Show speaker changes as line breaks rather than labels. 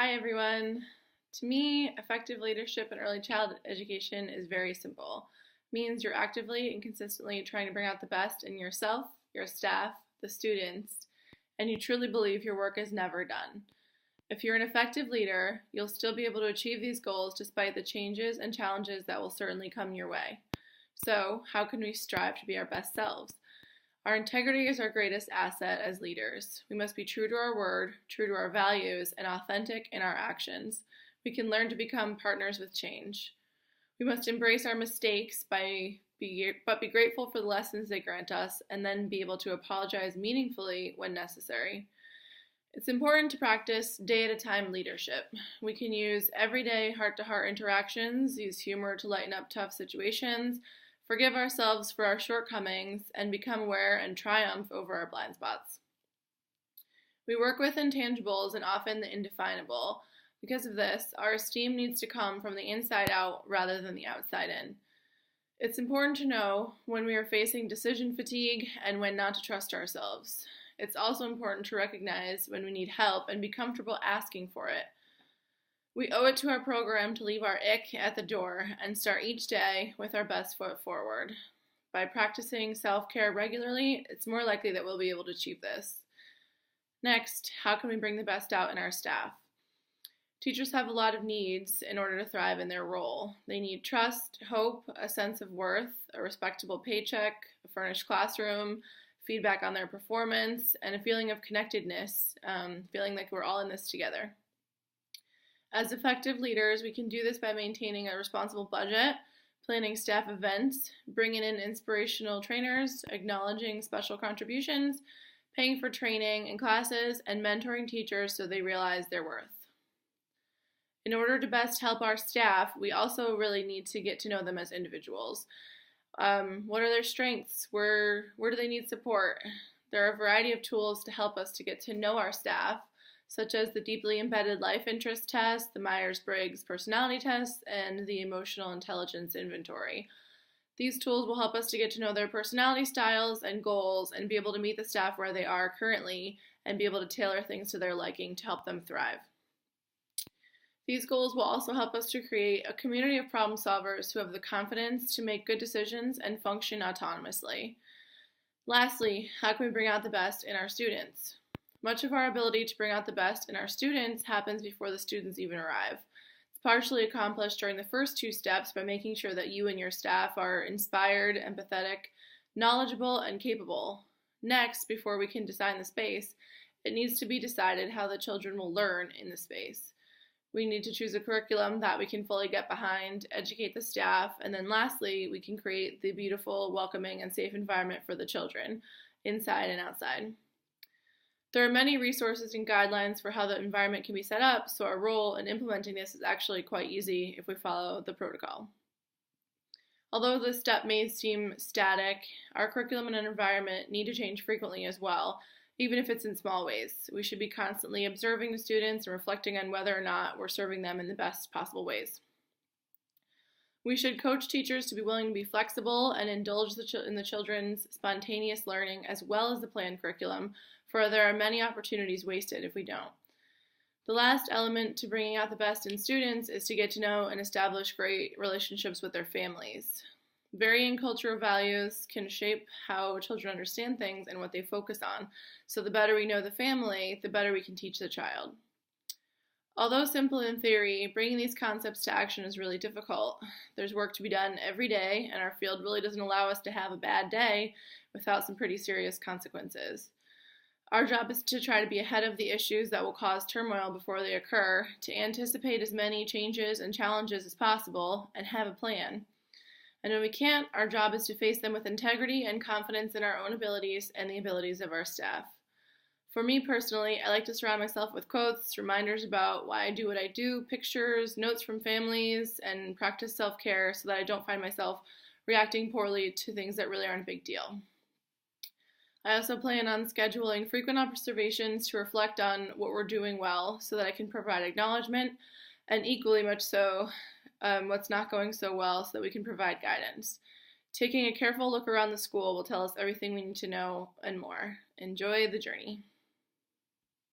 Hi everyone. To me, effective leadership in early child education is very simple. It means you're actively and consistently trying to bring out the best in yourself, your staff, the students, and you truly believe your work is never done. If you're an effective leader, you'll still be able to achieve these goals despite the changes and challenges that will certainly come your way. So, how can we strive to be our best selves? Our integrity is our greatest asset as leaders. We must be true to our word, true to our values, and authentic in our actions. We can learn to become partners with change. We must embrace our mistakes but be grateful for the lessons they grant us, and then be able to apologize meaningfully when necessary. It's important to practice day-at-a-time leadership. We can use everyday heart-to-heart interactions, use humor to lighten up tough situations, forgive ourselves for our shortcomings, and become aware and triumph over our blind spots. We work with intangibles and often the indefinable. Because of this, our esteem needs to come from the inside out rather than the outside in. It's important to know when we are facing decision fatigue and when not to trust ourselves. It's also important to recognize when we need help and be comfortable asking for it. We owe it to our program to leave our ick at the door and start each day with our best foot forward. By practicing self-care regularly, it's more likely that we'll be able to achieve this. Next, how can we bring the best out in our staff? Teachers have a lot of needs in order to thrive in their role. They need trust, hope, a sense of worth, a respectable paycheck, a furnished classroom, feedback on their performance, and a feeling of connectedness, feeling like we're all in this together. As effective leaders, we can do this by maintaining a responsible budget, planning staff events, bringing in inspirational trainers, acknowledging special contributions, paying for training and classes, and mentoring teachers so they realize their worth. In order to best help our staff, we also really need to get to know them as individuals. What are their strengths? Where do they need support? There are a variety of tools to help us to get to know our staff, such as the Deeply Embedded Life Interest Test, the Myers-Briggs Personality Test, and the Emotional Intelligence Inventory. These tools will help us to get to know their personality styles and goals and be able to meet the staff where they are currently and be able to tailor things to their liking to help them thrive. These goals will also help us to create a community of problem solvers who have the confidence to make good decisions and function autonomously. Lastly, how can we bring out the best in our students? Much of our ability to bring out the best in our students happens before the students even arrive. It's partially accomplished during the first two steps by making sure that you and your staff are inspired, empathetic, knowledgeable, and capable. Next, before we can design the space, it needs to be decided how the children will learn in the space. We need to choose a curriculum that we can fully get behind, educate the staff, and then lastly, we can create the beautiful, welcoming, and safe environment for the children, inside and outside. There are many resources and guidelines for how the environment can be set up, so our role in implementing this is actually quite easy if we follow the protocol. Although this step may seem static, our curriculum and environment need to change frequently as well, even if it's in small ways. We should be constantly observing the students and reflecting on whether or not we're serving them in the best possible ways. We should coach teachers to be willing to be flexible and indulge in the children's spontaneous learning as well as the planned curriculum, for there are many opportunities wasted if we don't. The last element to bringing out the best in students is to get to know and establish great relationships with their families. Varying cultural values can shape how children understand things and what they focus on, so the better we know the family, the better we can teach the child. Although simple in theory, bringing these concepts to action is really difficult. There's work to be done every day, and our field really doesn't allow us to have a bad day without some pretty serious consequences. Our job is to try to be ahead of the issues that will cause turmoil before they occur, to anticipate as many changes and challenges as possible, and have a plan. And when we can't, our job is to face them with integrity and confidence in our own abilities and the abilities of our staff. For me personally, I like to surround myself with quotes, reminders about why I do what I do, pictures, notes from families, and practice self-care so that I don't find myself reacting poorly to things that really aren't a big deal. I also plan on scheduling frequent observations to reflect on what we're doing well so that I can provide acknowledgement, and equally much so, what's not going so well so that we can provide guidance. Taking a careful look around the school will tell us everything we need to know and more. Enjoy the journey.